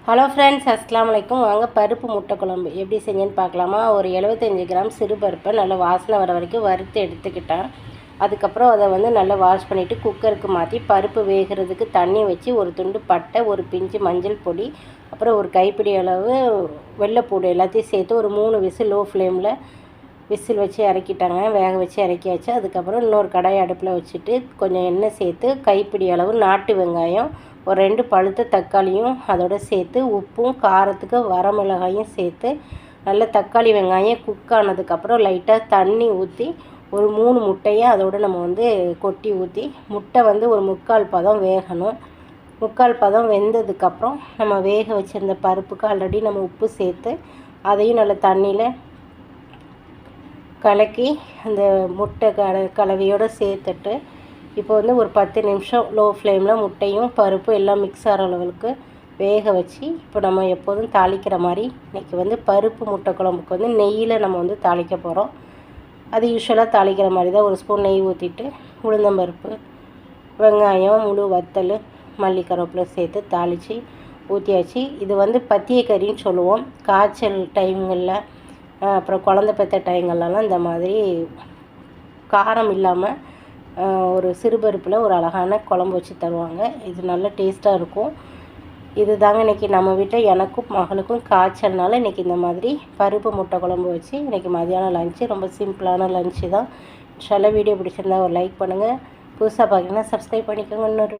Hello friends, அஸ்ஸலாமு அலைக்கும். வாங்க பருப்பு முட்டை குழம்பு எப்படி செஞ்சேன்னு பார்க்கலாமா. ஒரு 75 கிராம் சிறு பருப்பை நல்லா வாசனை வர வரைக்கும் வறுத்து எடுத்துக்கிட்டேன். அதுக்கப்புறம் அதை நல்லா வாஷ் பண்ணிவிட்டு குக்கருக்கு மாற்றி பருப்பு வேகிறதுக்கு தண்ணி வச்சு ஒரு துண்டு பட்டை, ஒரு பிஞ்சு மஞ்சள் பொடி, அப்புறம் ஒரு கைப்பிடி அளவு வெள்ளைப்பூடு எல்லாத்தையும் சேர்த்து ஒரு 3 விசில் லோ ஃப்ளேமில் விசில் வச்சு இறக்கிட்டாங்க. வேக வச்சு இறக்கியாச்சு. அதுக்கப்புறம் இன்னொரு கடாய் அடுப்பில் வச்சுட்டு கொஞ்சம் எண்ணெய் சேர்த்து கைப்பிடி அளவு நாட்டு வெங்காயம், ஒரு 2 பழுத்த தக்காளியும் அதோடு சேர்த்து உப்பும் காரத்துக்கு வரமிளகாயும் சேர்த்து நல்லா தக்காளி வெங்காயம் குக் ஆனதுக்கப்புறம் லைட்டாக தண்ணி ஊற்றி ஒரு 3 முட்டையை அதோடு நம்ம கொட்டி ஊற்றி முட்டை ஒரு 3/4 பதம் வேகணும். 3/4 பதம் வெந்ததுக்கப்புறம் நம்ம வேக வச்சுருந்த பருப்புக்கு ஆல்ரெடி நம்ம உப்பு சேர்த்து அதையும் நல்லா தண்ணியில் கலக்கி அந்த முட்டை கலவையோடு சேர்த்துட்டு இப்போ ஒரு 10 நிமிஷம் லோ ஃப்ளேமில் முட்டையும் பருப்பு எல்லாம் மிக்ஸ் ஆகிற அளவுக்கு வேக வச்சு இப்போ நம்ம எப்போதும் தாளிக்கிற மாதிரி இன்றைக்கி பருப்பு முட்டை குழம்புக்கு நெய்யில் நம்ம தாளிக்க போகிறோம். அது யூஸ்வலாக தாளிக்கிற மாதிரி தான். ஒரு ஸ்பூன் நெய் ஊற்றிட்டு உளுந்தம்பருப்பு, வெங்காயம், முழு வத்தல், மல்லி, கருவேப்பிலை சேர்த்து தாளித்து ஊற்றியாச்சு. இது பத்திய கறின்னு சொல்லுவோம். காய்ச்சல் டைம்களில் அப்புறம் குழந்த பெற்ற டைங்கள்லாம் இந்த மாதிரி காரம் இல்லாமல் ஒரு சிறுபருப்பில் ஒரு அழகான குழம்பு வச்சு தருவாங்க. இது நல்ல டேஸ்ட்டாக இருக்கும். இது தாங்க இன்றைக்கி நம்ம வீட்டில் எனக்கும் மகளுக்கும் காய்ச்சல்னால இன்றைக்கி இந்த மாதிரி பருப்பு முட்டை குழம்பு வச்சு இன்றைக்கி மதியானம் லஞ்சு. ரொம்ப சிம்பிளான லஞ்சு தான். இன்ஷால்லா வீடியோ பிடிச்சிருந்தா ஒரு லைக் பண்ணுங்கள். புதுசாக பார்த்திங்கன்னா சப்ஸ்கிரைப் பண்ணிக்கோங்க. இன்னொரு